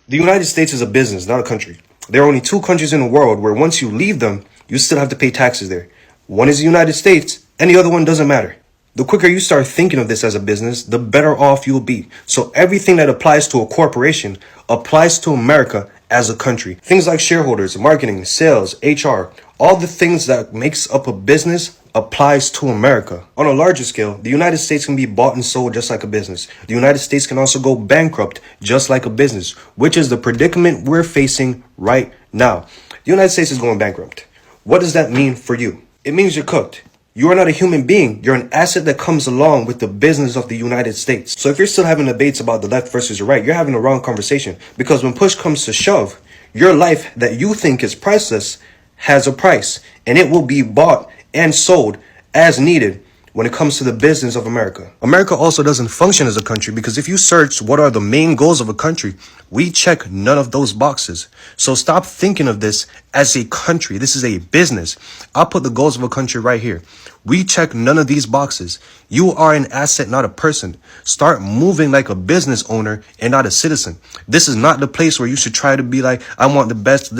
The United States is a business, not a country. There are only two countries in the world where once you leave them, you still have to pay taxes there. One is the United States, and the other one doesn't matter. The quicker you start thinking of this as a business, the better off you'll be. So everything that applies to a corporation applies to America as a country. Things like shareholders, marketing, sales, HR, all the things that makes up a business applies to America. On a larger scale, the United States can be bought and sold just like a business. The United States can also go bankrupt just like a business, which is the predicament we're facing right now. The United States is going bankrupt. What does that mean for you? It means you're cooked. You are not a human being. You're an asset that comes along with the business of the United States. So if you're still having debates about the left versus the right, you're having the wrong conversation. Because when push comes to shove, your life that you think is priceless has a price. And it will be bought and sold as needed when it comes to the business of America. America also doesn't function as a country because if you search what are the main goals of a country, we check none of those boxes. So stop thinking of this as a country. This is a business. I'll put the goals of a country right here. We check none of these boxes. You are an asset, not a person. Start moving like a business owner and not a citizen. This is not the place where you should try to be like, I want the best.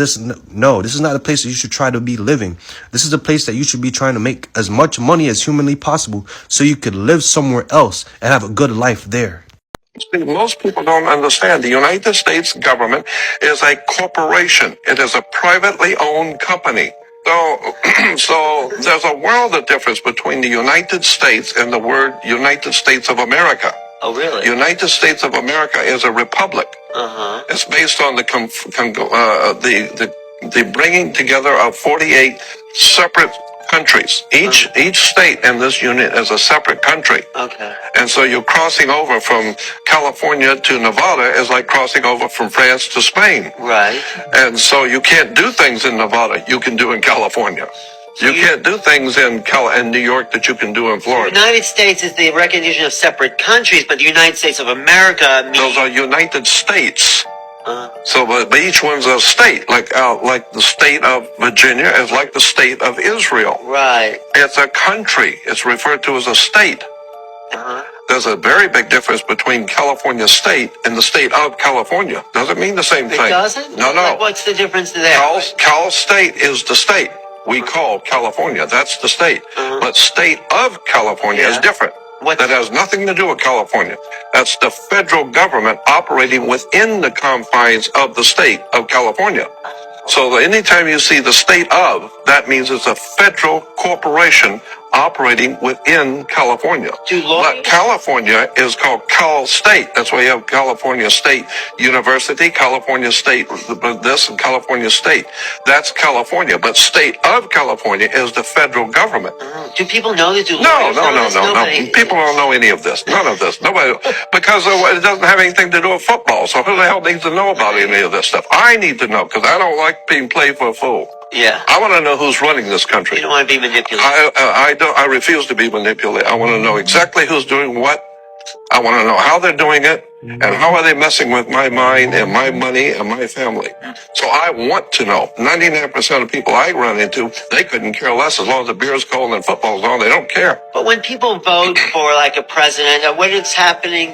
No, this is not the place that you should try to be living. This is the place that you should be trying to make as much money as humanly possible so you could live somewhere else and have a good life there. Most people don't understand the United States government is a corporation. It is a privately owned company. So there's a world of difference between the United States and the word United States of America. Oh, really? United States of America is a republic. Uh-huh. It's based on the bringing together of 48 separate countries. Each state in this unit is a separate country. Okay. And so you're crossing over from California to Nevada is like crossing over from France to Spain. Right. And so you can't do things in Nevada you can do in California. You can't do things in New York that you can do in Florida. The United States is the recognition of separate countries, but the United States of America means... Those are United States. So, but each one's a state, like the state of Virginia is like the state of Israel. Right. It's a country. It's referred to as a state. Uh-huh. There's a very big difference between California state and the state of California. Doesn't mean the same thing. It doesn't? No. Like, what's the difference there? Cal State is the state. We call California. That's the state. But state of California is different. That has nothing to do with California. That's the federal government operating within the confines of the state of California. So anytime you see the state of, that means it's a federal corporation operating within California. But California is called Cal State. That's why you have California State University, California State this, and California State. That's California. But state of California is the federal government. Do people know this? No. People don't know any of this. None of this. Nobody. Because it doesn't have anything to do with football. So who the hell needs to know about any of this stuff? I need to know because I don't like being played for a fool. Yeah. I want to know who's running this country. You don't want to be manipulated. I refuse to be manipulated. I want to know exactly who's doing what. I want to know how they're doing it and how are they messing with my mind and my money and my family. So I want to know. 99% of people I run into, they couldn't care less as long as the beer's cold and football's on. They don't care. But when people vote for like a president, what is happening?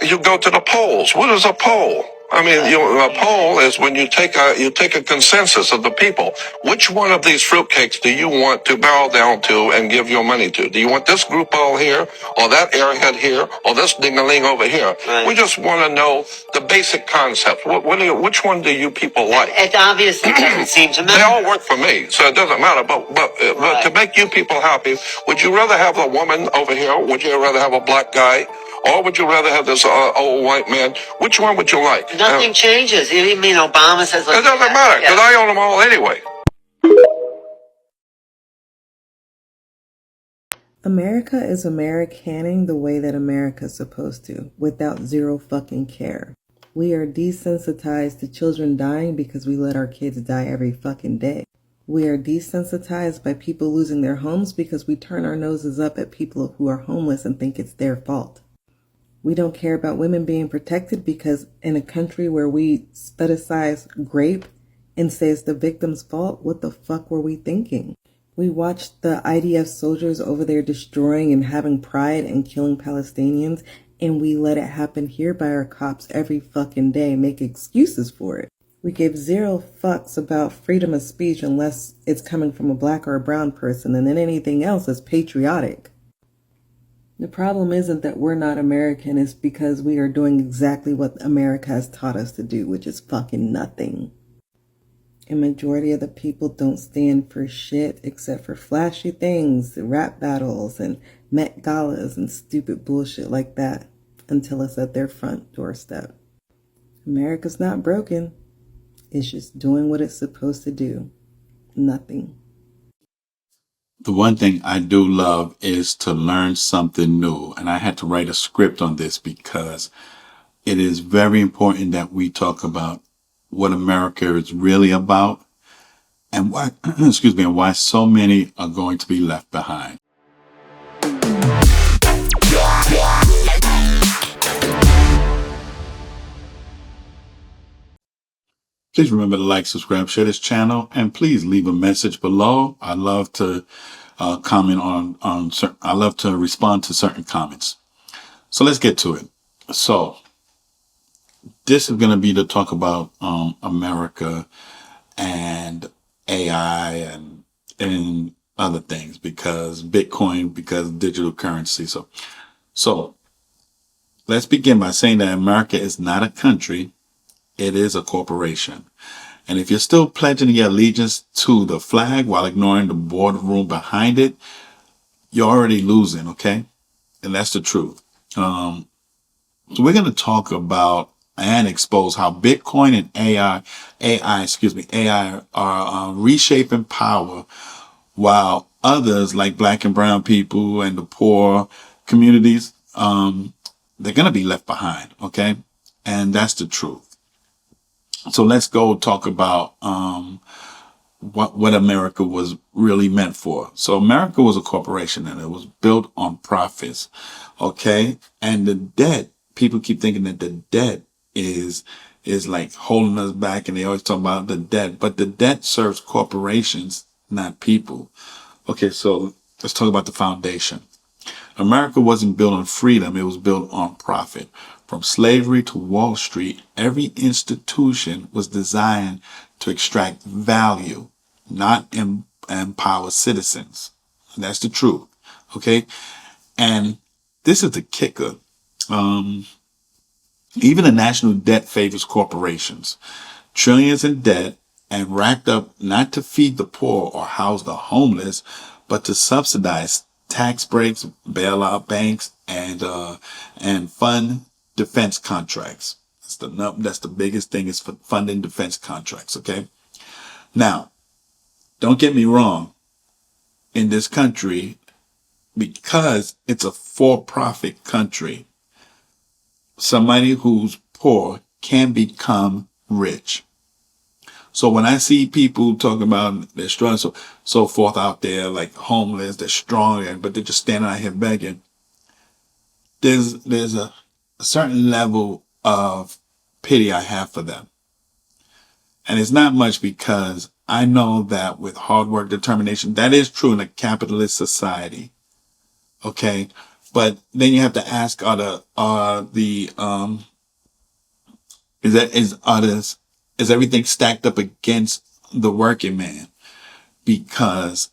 You go to the polls. What is a poll? I mean, a poll is when you take a consensus of the people. Which one of these fruitcakes do you want to bow down to and give your money to? Do you want this group all here, or that airhead here, or this ding-a-ling over here? Right. We just want to know the basic concepts. Which one do you people like? It obviously doesn't seem to matter. They all work for me, so it doesn't matter. But to make you people happy, would you rather have a woman over here? Would you rather have a black guy? Or would you rather have this old white man? Which one would you like? Nothing changes. You mean Obama says... It doesn't matter, because I own them all anyway. America is Americaning the way that America's supposed to, without zero fucking care. We are desensitized to children dying because we let our kids die every fucking day. We are desensitized by people losing their homes because we turn our noses up at people who are homeless and think it's their fault. We don't care about women being protected because in a country where we fetishize rape and say it's the victim's fault, what the fuck were we thinking? We watched the IDF soldiers over there destroying and having pride and killing Palestinians, And we let it happen here by our cops every fucking day, make excuses for it. We give zero fucks about freedom of speech unless it's coming from a black or a brown person, and then anything else is patriotic. The problem isn't that we're not American, it's because we are doing exactly what America has taught us to do, which is fucking nothing. And majority of the people don't stand for shit except for flashy things, rap battles and Met Galas and stupid bullshit like that until it's at their front doorstep. America's not broken. It's just doing what it's supposed to do. Nothing. The one thing I do love is to learn something new. And I had to write a script on this because it is very important that we talk about what America is really about and why, excuse me, and why so many are going to be left behind. Please remember to like, subscribe, share this channel, and please leave a message below. I love to comment on certain, I love to respond to certain comments. So let's get to it. So this is going to be to talk about America and AI and other things, because Bitcoin, because digital currency. So let's begin by saying that America is not a country. It is a corporation. And if you're still pledging your allegiance to the flag while ignoring the boardroom behind it, you're already losing, okay? And that's the truth. So we're going to talk about and expose how Bitcoin and AI are reshaping power, while others like black and brown people and the poor communities, they're going to be left behind, okay? And that's the truth. So let's go talk about what America was really meant for. So America was a corporation and it was built on profits, okay? And the debt, people keep thinking that the debt is like holding us back, and they always talk about the debt, but the debt serves corporations, not people. Okay, so let's talk about the foundation. America wasn't built on freedom, it was built on profit. From slavery to Wall Street, every institution was designed to extract value, not empower citizens. And that's the truth. Okay. And this is the kicker. Even the national debt favors corporations. Trillions in debt and racked up not to feed the poor or house the homeless, but to subsidize tax breaks, bail out banks, and fund defense contracts. That's the biggest thing, is for funding defense contracts. Okay. Now, don't get me wrong. In this country, because it's a for-profit country, somebody who's poor can become rich. So when I see people talking about they're strong, so forth out there, like homeless, they're strong, but they're just standing out here begging, there's a certain level of pity I have for them. And it's not much, because I know that with hard work, determination, that is true in a capitalist society. Okay. But then you have to ask, is everything stacked up against the working man? Because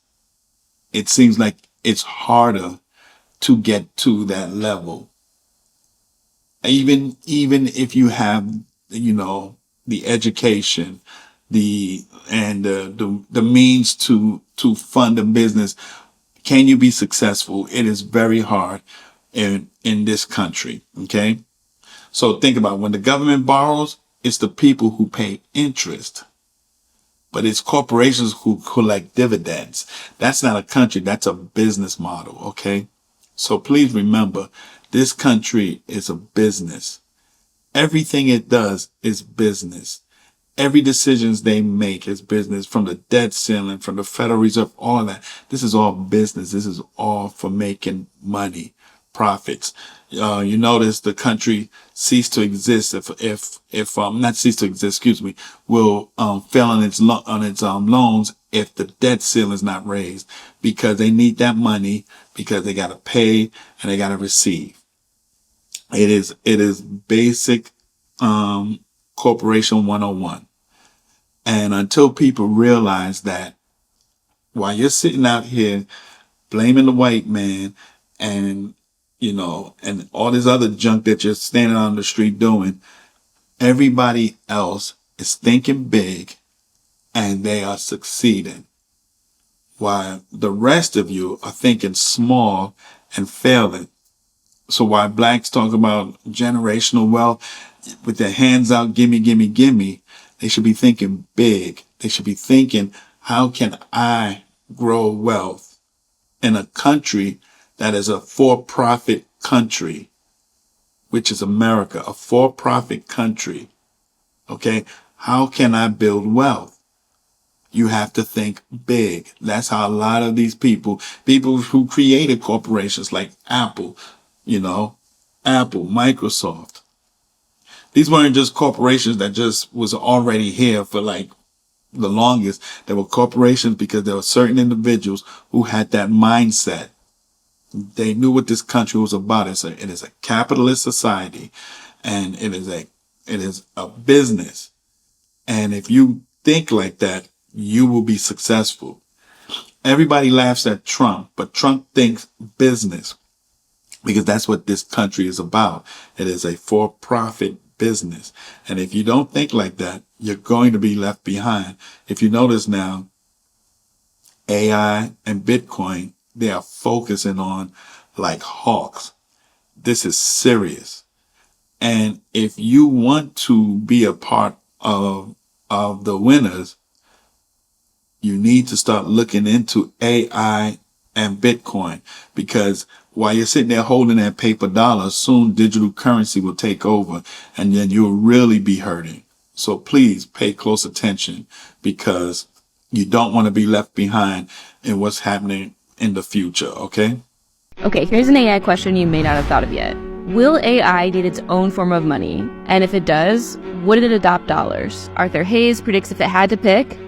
it seems like it's harder to get to that level. Even if you have, the education, the means to fund a business, can you be successful? It is very hard in this country. Okay. So think about, when the government borrows, it's the people who pay interest, but it's corporations who collect dividends. That's not a country. That's a business model. Okay. So please remember, this country is a business. Everything it does is business. Every decisions they make is business, from the debt ceiling, from the Federal Reserve, all of that. This is all business. This is all for making money, profits. You notice the country ceased to exist if not cease to exist, excuse me, will fail on its loans if the debt ceiling is not raised, because they need that money, because they got to pay and they got to receive. It is basic, corporation 101. And until people realize that while you're sitting out here blaming the white man and, and all this other junk that you're standing on the street doing, everybody else is thinking big and they are succeeding, while the rest of you are thinking small and failing. So while blacks talk about generational wealth with their hands out, gimme, gimme, gimme, they should be thinking big. They should be thinking, how can I grow wealth in a country that is a for-profit country, which is America, a for-profit country? Okay. How can I build wealth? You have to think big. That's how a lot of these people who created corporations like Apple, Apple, Microsoft. These weren't just corporations that just was already here for like the longest. They were corporations because there were certain individuals who had that mindset. They knew what this country was about. It is a capitalist society, and it is a business. And if you think like that, you will be successful. Everybody laughs at Trump, but Trump thinks business because that's what this country is about. It is a for-profit business. And if you don't think like that, you're going to be left behind. If you notice now, AI and Bitcoin, they are focusing on like hawks. This is serious. And if you want to be a part of the winners, you need to start looking into AI and Bitcoin, because while you're sitting there holding that paper dollar, soon digital currency will take over and then you'll really be hurting. So please pay close attention, because you don't want to be left behind in what's happening in the future. Okay. Okay, here's an AI question you may not have thought of yet. Will AI need its own form of money? And if it does, would it adopt dollars? Arthur Hayes predicts if it had to pick,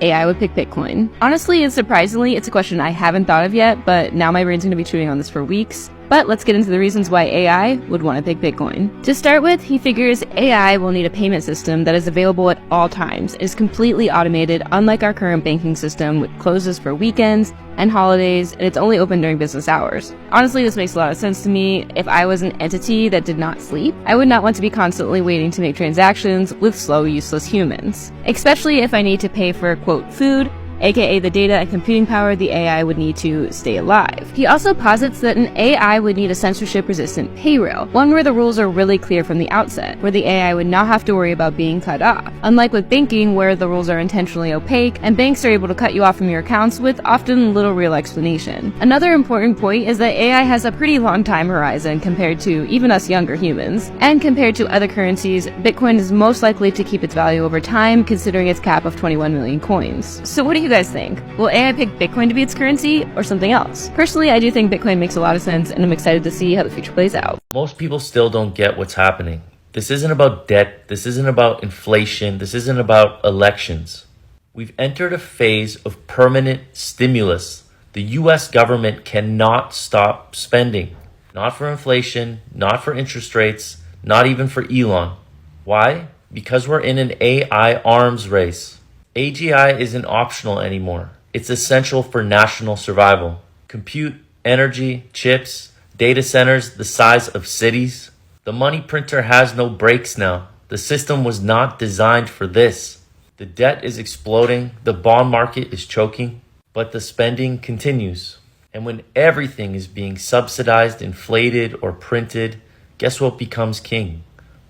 AI would pick Bitcoin. Honestly and surprisingly, it's a question I haven't thought of yet, but now my brain's going to be chewing on this for weeks. But let's get into the reasons why AI would want to pick Bitcoin. To start with, he figures AI will need a payment system that is available at all times, is completely automated, unlike our current banking system, which closes for weekends and holidays, and it's only open during business hours. Honestly, this makes a lot of sense to me. If I was an entity that did not sleep, I would not want to be constantly waiting to make transactions with slow, useless humans. Especially if I need to pay for, quote, food, aka the data and computing power the AI would need to stay alive. He also posits that an AI would need a censorship-resistant pay rail, one where the rules are really clear from the outset, where the AI would not have to worry about being cut off. Unlike with banking, where the rules are intentionally opaque, and banks are able to cut you off from your accounts with often little real explanation. Another important point is that AI has a pretty long time horizon compared to even us younger humans, and compared to other currencies, Bitcoin is most likely to keep its value over time, considering its cap of 21 million coins. So what do you guys think? Will AI pick Bitcoin to be its currency or something else? Personally, I do think Bitcoin makes a lot of sense, and I'm excited to see how the future plays out. Most people still don't get what's happening. This isn't about debt. This isn't about inflation. This isn't about elections. We've entered a phase of permanent stimulus. The US government cannot stop spending. Not for inflation, not for interest rates, not even for Elon. Why? Because we're in an AI arms race. AGI isn't optional anymore. It's essential for national survival. Compute, energy, chips, data centers the size of cities. The money printer has no brakes now. The system was not designed for this. The debt is exploding. The bond market is choking. But the spending continues. And when everything is being subsidized, inflated, or printed, guess what becomes king?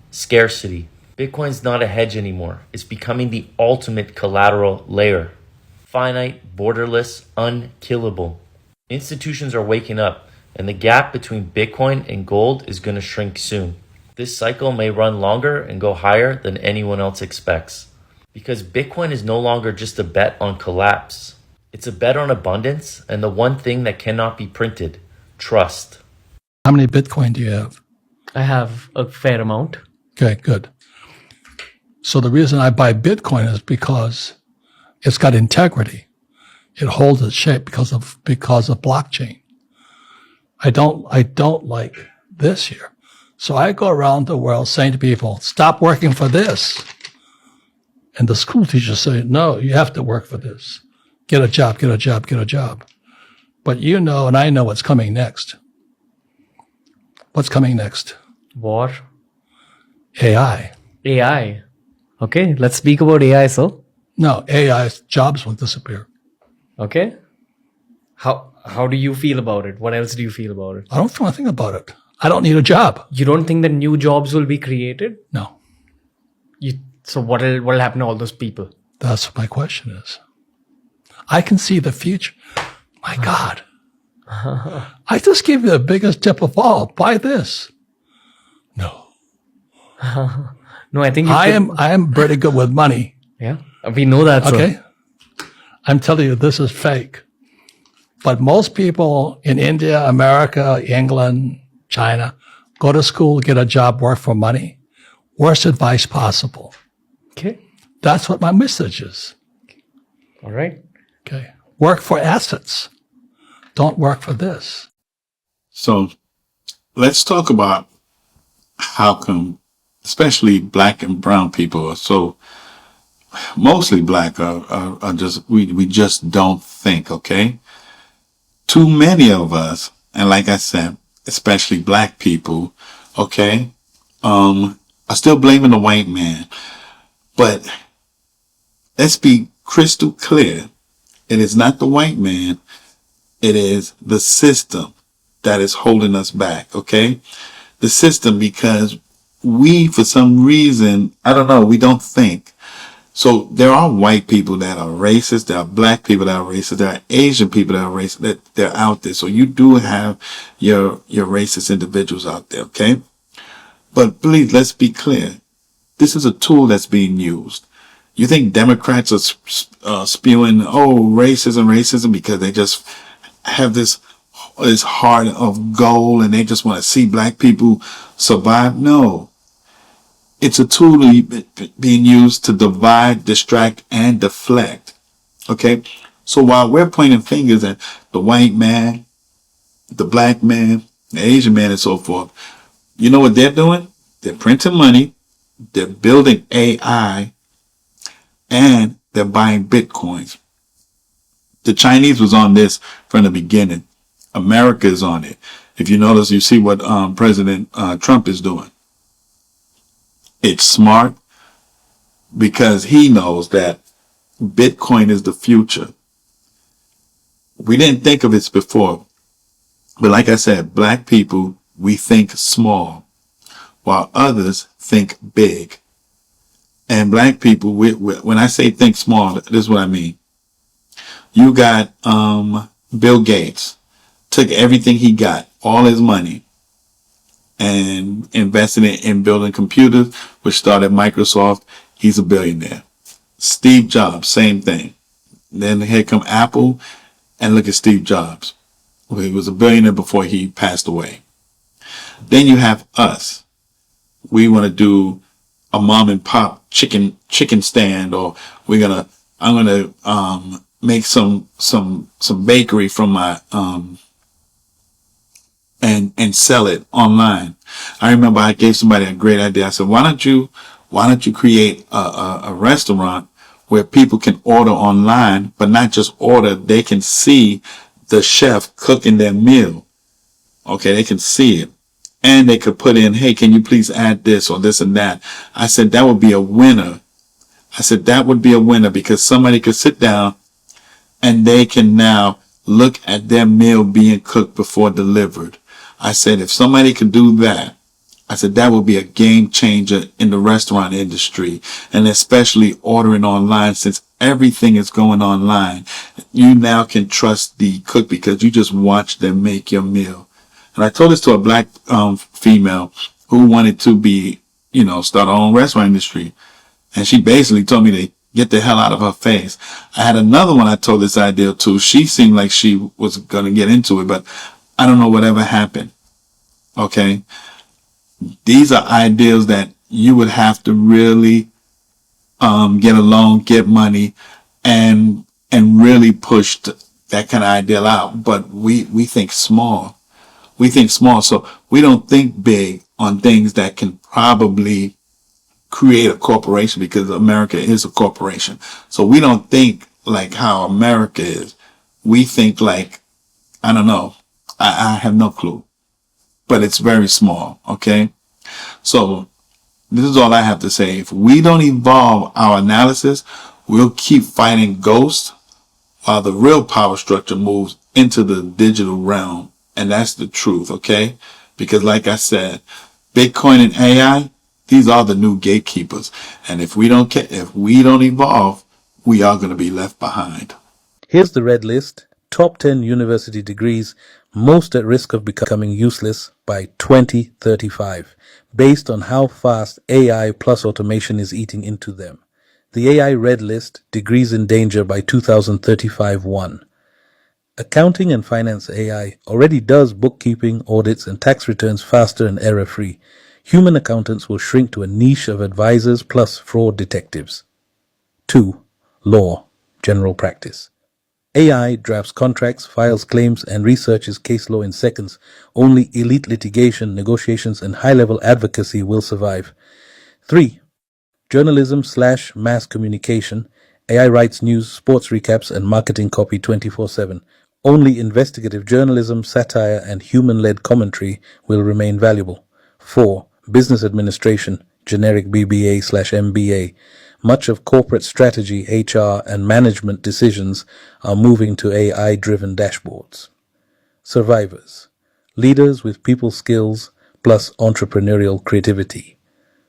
Scarcity. Bitcoin's not a hedge anymore. It's becoming the ultimate collateral layer. Finite, borderless, unkillable. Institutions are waking up, and the gap between Bitcoin and gold is going to shrink soon. This cycle may run longer and go higher than anyone else expects. Because Bitcoin is no longer just a bet on collapse. It's a bet on abundance and the one thing that cannot be printed, trust. How many Bitcoin do you have? I have a fair amount. Okay, good. So the reason I buy Bitcoin is because it's got integrity. It holds its shape because of blockchain. I don't like this here. So I go around the world saying to people, stop working for this. And the school teachers say, no, you have to work for this. Get a job, get a job, get a job. But you know, and I know what's coming next. What's coming next? War. AI. AI. Okay, let's speak about AI, so. No, AI's jobs will disappear. Okay. How do you feel about it? What else do you feel about it? I don't feel anything about it. I don't need a job. You don't think that new jobs will be created? No. So what'll happen to all those people? That's what my question is. I can see the future. My God. I just gave you the biggest tip of all. Buy this. No. No, I think I am pretty good with money. Yeah, we know that. Okay. Sir. I'm telling you, this is fake. But most people in India, America, England, China, go to school, get a job, work for money. Worst advice possible. Okay. That's what my message is. All right. Okay. Work for assets. Don't work for this. So let's talk about how come, especially black and brown people are so, mostly black are just, we just don't think, okay? Too many of us, and like I said, especially black people, okay, are still blaming the white man. But let's be crystal clear. It is not the white man. It is the system that is holding us back, okay? The system, because we, for some reason, I don't know, we don't think. So there are white people that are racist. There are black people that are racist. There are Asian people that are racist. That they're out there. So you do have your racist individuals out there, okay? But please, let's be clear. This is a tool that's being used. You think Democrats are spewing, racism because they just have this heart of gold and they just want to see black people survive? No. It's a tool being used to divide, distract, and deflect. Okay? So while we're pointing fingers at the white man, the black man, the Asian man, and so forth, you know what they're doing? They're printing money, they're building AI, and they're buying Bitcoins. The Chinese was on this from the beginning. America is on it. If you notice, you see what President Trump is doing. It's smart because he knows that Bitcoin is the future. We didn't think of this before. But like I said, black people, we think small, while others think big. And black people, when I say think small, this is what I mean. You got Bill Gates, took everything he got, all his money, and invested it in building computers, which started Microsoft. He's a billionaire. Steve Jobs, same thing. Then here come Apple, and look at Steve Jobs. He was a billionaire before he passed away. Then you have us. We want to do a mom and pop chicken stand, or I'm gonna make some bakery from my and sell it online. I remember I gave somebody a great idea. I said, why don't you create a restaurant where people can order online, but not just order, they can see the chef cooking their meal. Okay, they can see it. And they could put in, hey, can you please add this or this and that? I said, that would be a winner. I said, that would be a winner because somebody could sit down and they can now look at their meal being cooked before delivered. I said, if somebody could do that, I said, that would be a game changer in the restaurant industry, and especially ordering online. Since everything is going online, you now can trust the cook because you just watch them make your meal. And I told this to a black female who wanted to start her own restaurant industry. And she basically told me to get the hell out of her face. I had another one I told this idea to. She seemed like she was going to get into it, but I don't know whatever happened. Okay. These are ideas that you would have to really get a loan, get money, and really push that kind of idea out. But we think small. We think small, so we don't think big on things that can probably create a corporation, because America is a corporation. So we don't think like how America is. We think like, I don't know. I have no clue, but it's very small. Okay. So this is all I have to say. If we don't evolve our analysis, we'll keep fighting ghosts while the real power structure moves into the digital realm. And that's the truth. Okay. Because like I said, Bitcoin and AI, these are the new gatekeepers. And if we don't evolve, we are going to be left behind. Here's the red list. Top 10 university degrees most at risk of becoming useless by 2035, based on how fast AI plus automation is eating into them. The AI red list, degrees in danger by 2035 1. Accounting and finance AI already does bookkeeping, audits, and tax returns faster and error-free. Human accountants will shrink to a niche of advisors plus fraud detectives. 2. Law, general practice. AI drafts contracts, files claims, and researches case law in seconds. Only elite litigation, negotiations, and high-level advocacy will survive. 3. Journalism/mass communication. AI writes news, sports recaps, and marketing copy 24/7. Only investigative journalism, satire, and human-led commentary will remain valuable. 4. Business administration, generic BBA/MBA. Much of corporate strategy, HR, and management decisions are moving to AI-driven dashboards. Survivors. Leaders with people skills plus entrepreneurial creativity.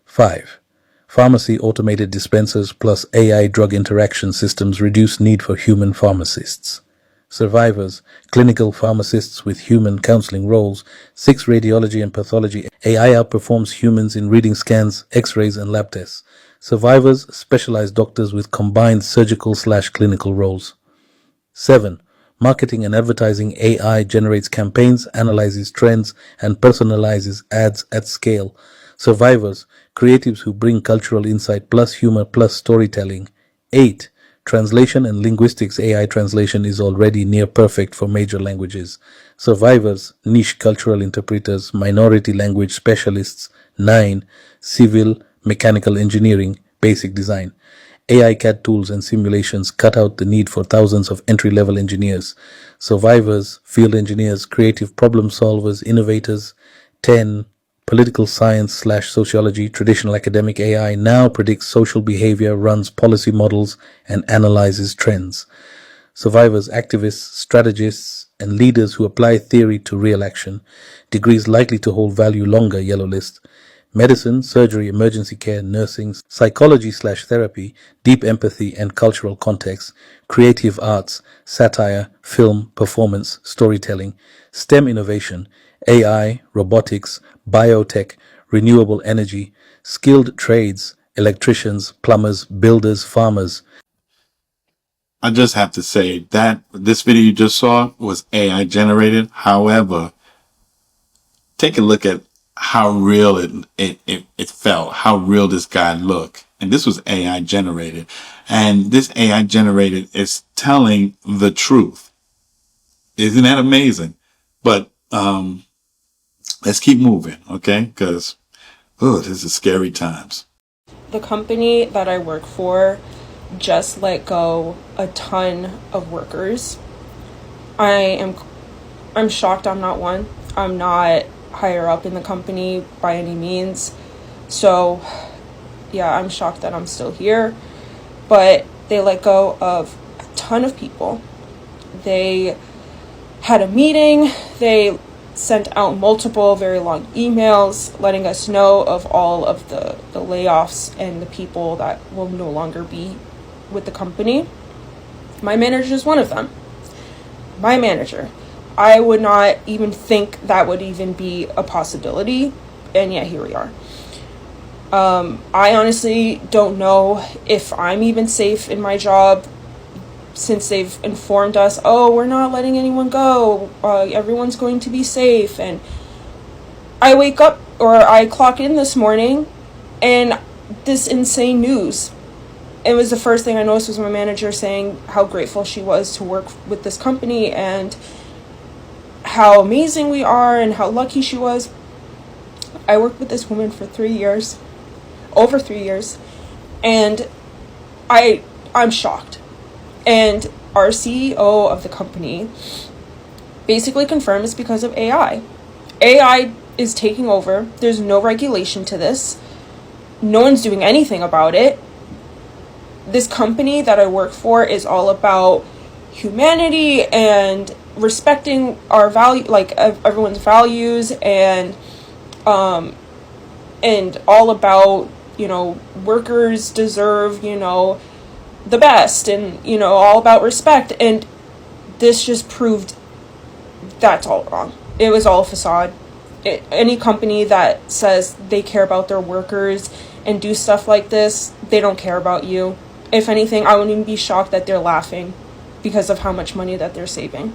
5. Pharmacy automated dispensers plus AI drug interaction systems reduce need for human pharmacists. Survivors, clinical pharmacists with human counseling roles. 6. Radiology and pathology. AI outperforms humans in reading scans, x-rays, and lab tests. Survivors, specialized doctors with combined surgical/clinical roles. 7. Marketing and advertising. AI generates campaigns, analyzes trends, and personalizes ads at scale. Survivors, creatives who bring cultural insight plus humor plus storytelling. 8. Translation and linguistics. AI translation is already near perfect for major languages. Survivors, niche cultural interpreters, minority language specialists. 9. Civil, mechanical engineering, basic design. AI CAD tools and simulations cut out the need for thousands of entry-level engineers. Survivors, field engineers, creative problem solvers, innovators. 10. Political science/sociology. Traditional academic AI now predicts social behavior, runs policy models, and analyzes trends. Survivors, activists, strategists, and leaders who apply theory to real action. Degrees likely to hold value longer, yellow list. Medicine, surgery, emergency care, nursing, psychology/therapy, deep empathy and cultural context, creative arts, satire, film, performance, storytelling, STEM innovation, AI, robotics, biotech, renewable energy, skilled trades, electricians, plumbers, builders, farmers. I just have to say that this video you just saw was AI generated. However, take a look at how real it felt, how real this guy looked. And this was AI generated. And this AI generated is telling the truth. Isn't that amazing? But let's keep moving, okay? Because, this is scary times. The company that I work for just let go a ton of workers. I'm shocked I'm not one. I'm not higher up in the company by any means. So, yeah, I'm shocked that I'm still here. But they let go of a ton of people. They had a meeting. They sent out multiple very long emails letting us know of all of the layoffs and the people that will no longer be with the company. My manager is one of them. My manager. I would not even think that would even be a possibility, and yet here we are. I honestly don't know if I'm even safe in my job, since they've informed us, we're not letting anyone go, everyone's going to be safe. And I wake up, or I clock in this morning, and this insane news. It was the first thing I noticed was my manager saying how grateful she was to work with this company and how amazing we are and how lucky she was. I worked with this woman for 3 years, over 3 years, and I'm shocked. And our CEO of the company basically confirmed it's because of AI. AI is taking over. There's no regulation to this. No one's doing anything about it. This company that I work for is all about humanity and respecting our value, like everyone's values, and all about, workers deserve, the best, and, all about respect. And this just proved that's all wrong. It was all a facade. Any company that says they care about their workers and do stuff like this, they don't care about you. If anything, I wouldn't even be shocked that they're laughing because of how much money that they're saving.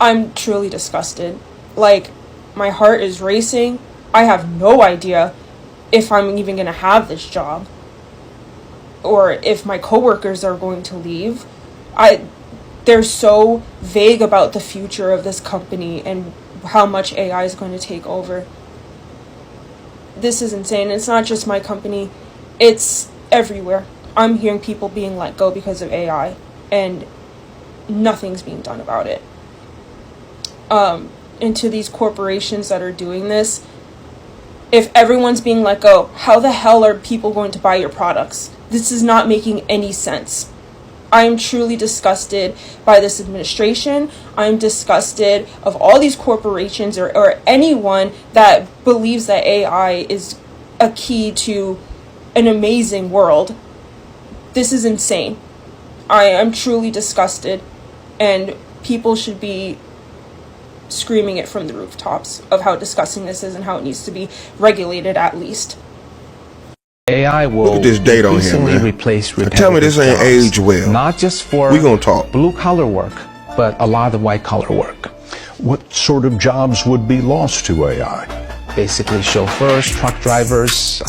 I'm truly disgusted. Like, my heart is racing. I have no idea if I'm even going to have this job or if my coworkers are going to leave. They're so vague about the future of this company and how much AI is going to take over. This is insane. It's not just my company. It's everywhere. I'm hearing people being let go because of AI, and nothing's being done about it. And to these corporations that are doing this, if everyone's being let go, how the hell are people going to buy your products? This is not making any sense. I am truly disgusted by this administration. I'm disgusted of all these corporations or anyone that believes that AI is a key to an amazing world. This is insane. I am truly disgusted, and people should be screaming it from the rooftops of how disgusting this is and how it needs to be regulated at least. AI will Look at this date on here, man. replace repetitive Tell me this ain't jobs, aged well. Not just for We gonna talk. blue collar work, but a lot of white collar work. What sort of jobs would be lost to AI? Basically, chauffeurs, truck drivers,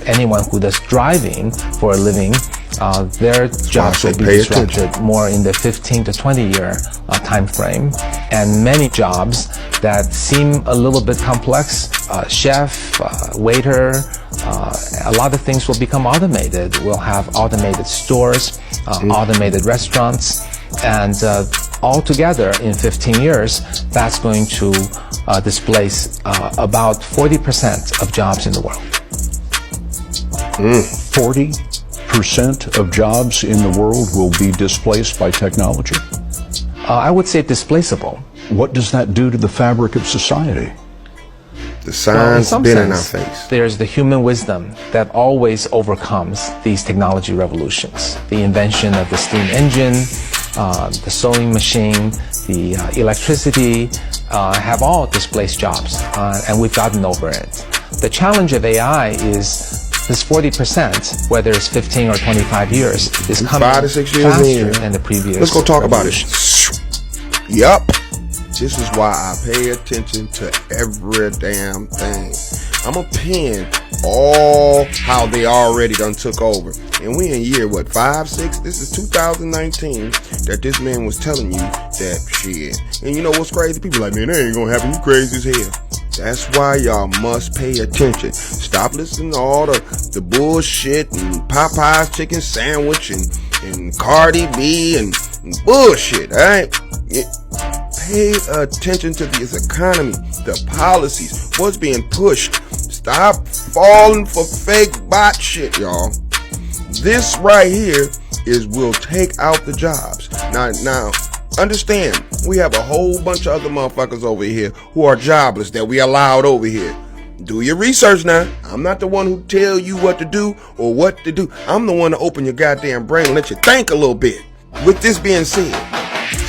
anyone who does driving for a living, their jobs will be disrupted more in the 15 to 20 year time frame. And many jobs that seem a little bit complex, chef, waiter, a lot of things will become automated. We'll have automated stores, automated restaurants, and altogether in 15 years, that's going to displace about 40% of jobs in the world. 40% of jobs in the world will be displaced by technology? I would say displaceable. What does that do to the fabric of society? The signs been in our face. There's the human wisdom that always overcomes these technology revolutions. The invention of the steam engine, the sewing machine, the electricity have all displaced jobs, and we've gotten over it. The challenge of AI is this 40%, whether it's 15 or 25 years, is coming 5 to 6 years faster in. than the previous. Let's go talk about it. revolution. Yup. This is why I pay attention to every damn thing. I'm a pin all how they already done took over. And we in year, 5, 6? This is 2019 that this man was telling you that shit. And you know what's crazy? People like, man, that ain't gonna happen. You crazy as hell. That's why y'all must pay attention. Stop listening to all the bullshit and Popeye's chicken sandwich and Cardi B and bullshit, alright? Pay attention to this economy, the policies, what's being pushed. Stop falling for fake bot shit, y'all. This right here will take out the jobs. Now, understand, we have a whole bunch of other motherfuckers over here who are jobless that we allowed over here. Do your research now. I'm not the one who tell you what to do or what to do. I'm the one to open your goddamn brain and let you think a little bit. With this being said,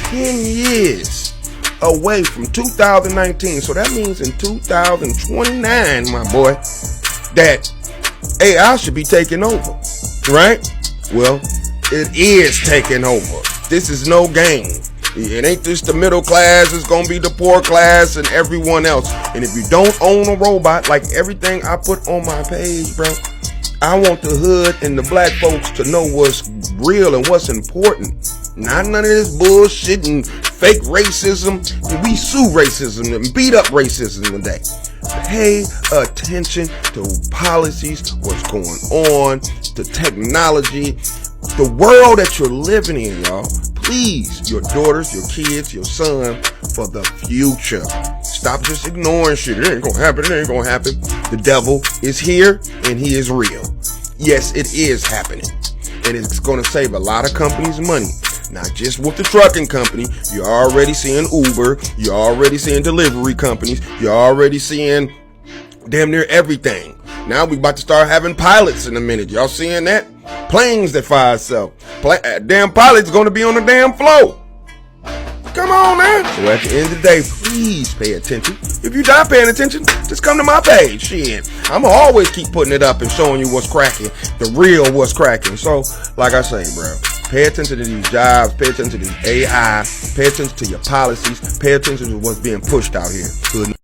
10 years away from 2019, so that means in 2029, my boy, that AI should be taking over, right? Well, it is taking over. This is no game. It ain't just the middle class, it's gonna be the poor class and everyone else. And if you don't own a robot, like everything I put on my page, bro, I want the hood and the black folks to know what's real and what's important. Not none of this bullshit and fake racism. We sue racism and beat up racism today. Pay attention to policies, what's going on, the technology, the world that you're living in, y'all. Please, your daughters, your kids, your son, for the future. Stop just ignoring shit. It ain't gonna happen. It ain't gonna happen. The devil is here and he is real. Yes, it is happening. And it's gonna save a lot of companies money. Not just with the trucking company. You're already seeing Uber. You're already seeing delivery companies. You're already seeing damn near everything. Now we about to start having pilots in a minute. Y'all seeing that? Planes that fly itself. Damn pilot's gonna be on the damn floor. Come on, man. So at the end of the day, please pay attention. If you're not paying attention, just come to my page. Shit. I'ma always keep putting it up and showing you what's cracking. The real what's cracking. So, like I say, bro, pay attention to these jobs. Pay attention to these AI. Pay attention to your policies. Pay attention to what's being pushed out here. Good.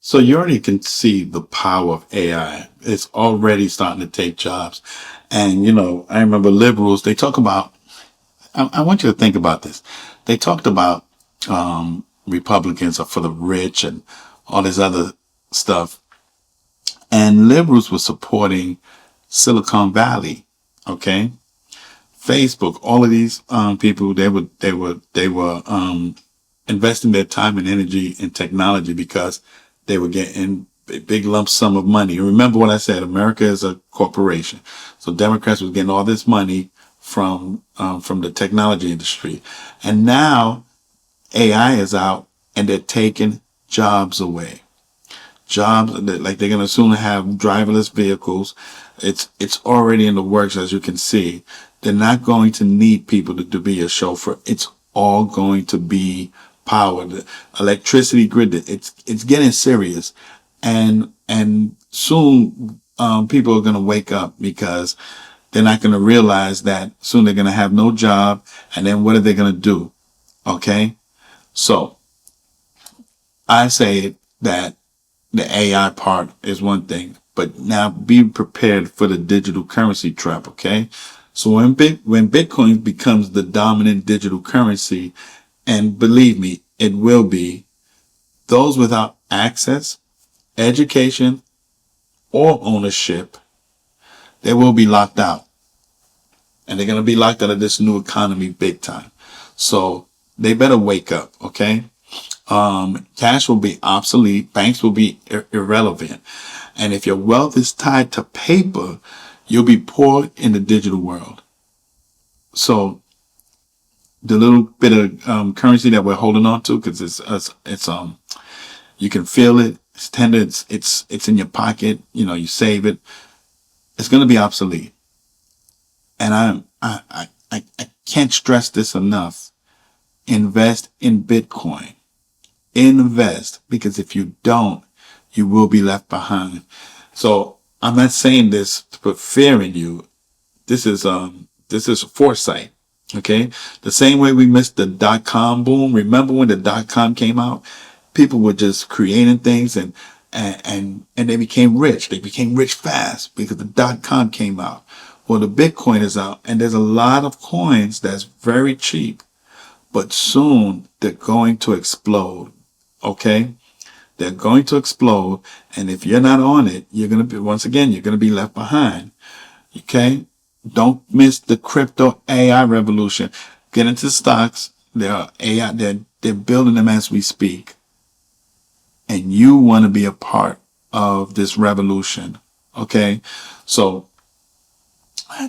So you already can see the power of AI. It's already starting to take jobs. And, you know, I remember liberals, they talk about, I want you to think about this. They talked about Republicans are for the rich and all this other stuff. And liberals were supporting Silicon Valley, okay? Facebook, all of these people, they were investing their time and energy in technology because they were getting a big lump sum of money. And remember what I said, America is a corporation. So Democrats was getting all this money from the technology industry. And now AI is out and they're taking jobs away. Jobs, like they're going to soon have driverless vehicles. It's already in the works, as you can see. They're not going to need people to be a chauffeur. It's all going to be power. The electricity grid, it's getting serious. And soon, people are going to wake up because they're not going to realize that soon they're going to have no job. And then what are they going to do? Okay. So I say that the AI part is one thing, but now be prepared for the digital currency trap. Okay. So when Bitcoin becomes the dominant digital currency, and believe me, it will be, those without access, education, or ownership, they will be locked out. And they're going to be locked out of this new economy big time. So they better wake up, okay? Cash will be obsolete. Banks will be irrelevant. And if your wealth is tied to paper, you'll be poor in the digital world. So the little bit of currency that we're holding on to, because it's you can feel it, it's tender, it's in your pocket, you know, you save it, it's going to be obsolete. And I can't stress this enough. Invest in Bitcoin. Invest, because if you don't, you will be left behind. So I'm not saying this to put fear in you. This is foresight. Okay. The same way we missed the .com boom. Remember when the .com came out? People were just creating things and they became rich. They became rich fast because the .com came out. Well, the Bitcoin is out and there's a lot of coins that's very cheap, but soon they're going to explode. Okay. They're going to explode. And if you're not on it, you're going to be left behind. Okay. Don't miss the crypto AI revolution. Get into stocks. They're building them as we speak. And you want to be a part of this revolution. Okay. So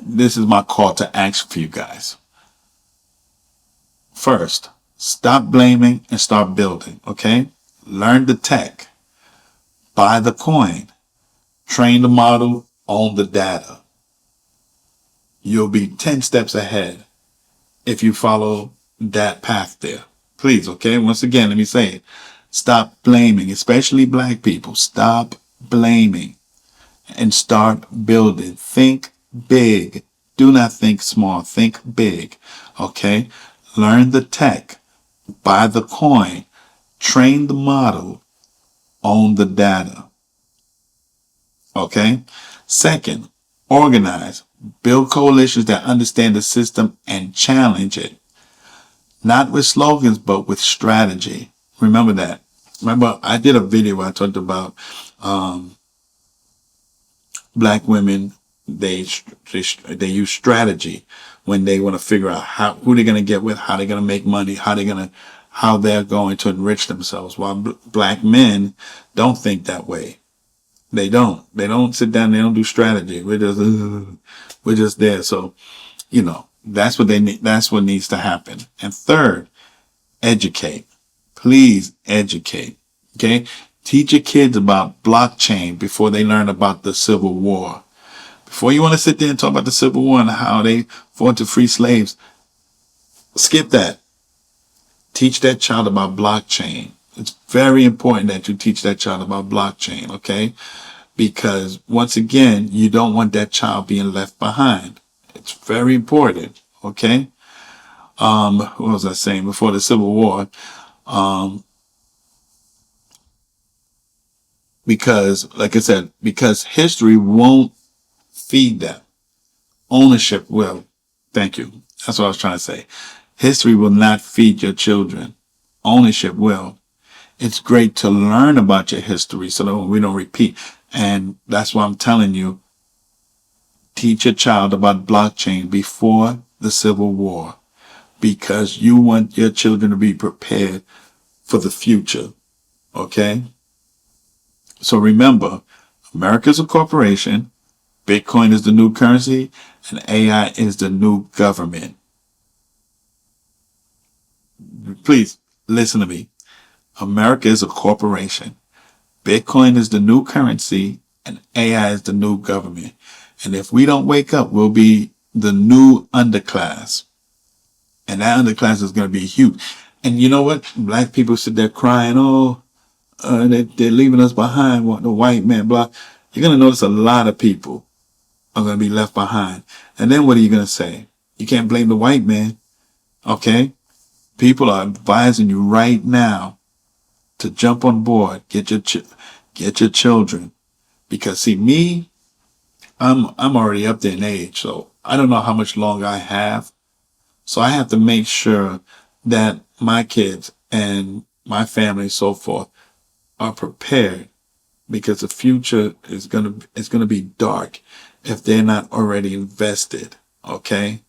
this is my call to action for you guys. First, stop blaming and start building. Okay. Learn the tech. Buy the coin. Train the model. Own the data. You'll be 10 steps ahead if you follow that path there. Please, okay? Once again, let me say it. Stop blaming, especially black people. Stop blaming and start building. Think big. Do not think small. Think big, okay? Learn the tech. Buy the coin. Train the model. Own the data, okay? Second, organize. Build coalitions that understand the system and challenge it. Not with slogans, but with strategy. Remember that. Remember, I did a video where I talked about black women. They use strategy when they want to figure out who they're going to get with, how they're going to make money, how they're going to enrich themselves. While black men don't think that way. They don't. They don't sit down. They don't do strategy. We're just there. So, that's what they need. That's what needs to happen. And third, educate. Please educate. Okay. Teach your kids about blockchain before they learn about the Civil War. Before you want to sit there and talk about the Civil War and how they fought to free slaves, skip that. Teach that child about blockchain. It's very important that you teach that child about blockchain, okay? Because once again, you don't want that child being left behind. It's very important, okay? What was I saying before the Civil War? Because, like I said, because history won't feed them. Ownership will. Thank you. That's what I was trying to say. History will not feed your children. Ownership will. It's great to learn about your history so that we don't repeat. And that's why I'm telling you, teach your child about blockchain before the Civil War, because you want your children to be prepared for the future. Okay? So remember, America's a corporation, Bitcoin is the new currency, and AI is the new government. Please listen to me. America is a corporation. Bitcoin is the new currency and AI is the new government. And if we don't wake up, we'll be the new underclass. And that underclass is going to be huge. And you know what? Black people sit there crying, they're leaving us behind, what the white man, blah. You're going to notice a lot of people are going to be left behind. And then what are you going to say? You can't blame the white man. Okay? People are advising you right now to jump on board, get your children, because see me, I'm already up there in age, so I don't know how much longer I have. So I have to make sure that my kids and my family, so forth, are prepared, because the future is gonna be dark if they're not already invested. Okay,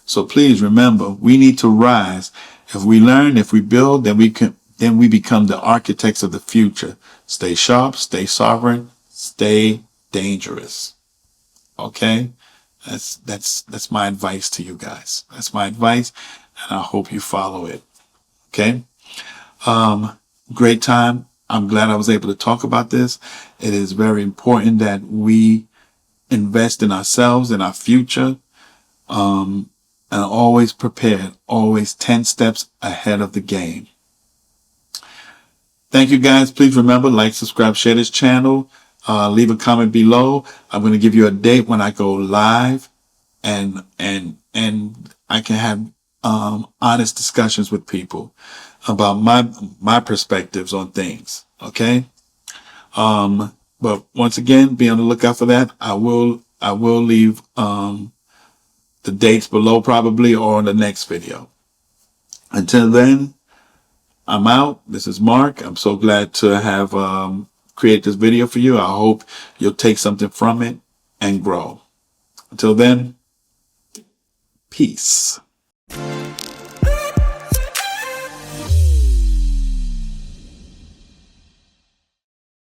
so please remember, we need to rise. If we learn, if we build, then we become the architects of the future. Stay sharp, stay sovereign, stay dangerous. Okay? That's my advice to you guys. That's my advice, and I hope you follow it. Okay? Great time. I'm glad I was able to talk about this. It is very important that we invest in ourselves, in our future, and always prepared, always 10 steps ahead of the game. Thank you guys. Please remember, like, subscribe, share this channel. Leave a comment below. I'm going to give you a date when I go live, and I can have honest discussions with people about my perspectives on things. Okay. But once again, be on the lookout for that. I will leave the dates below, probably, or in the next video. Until then, I'm out. This is Mark. I'm so glad to have created this video for you. I hope you'll take something from it and grow. Until then, peace.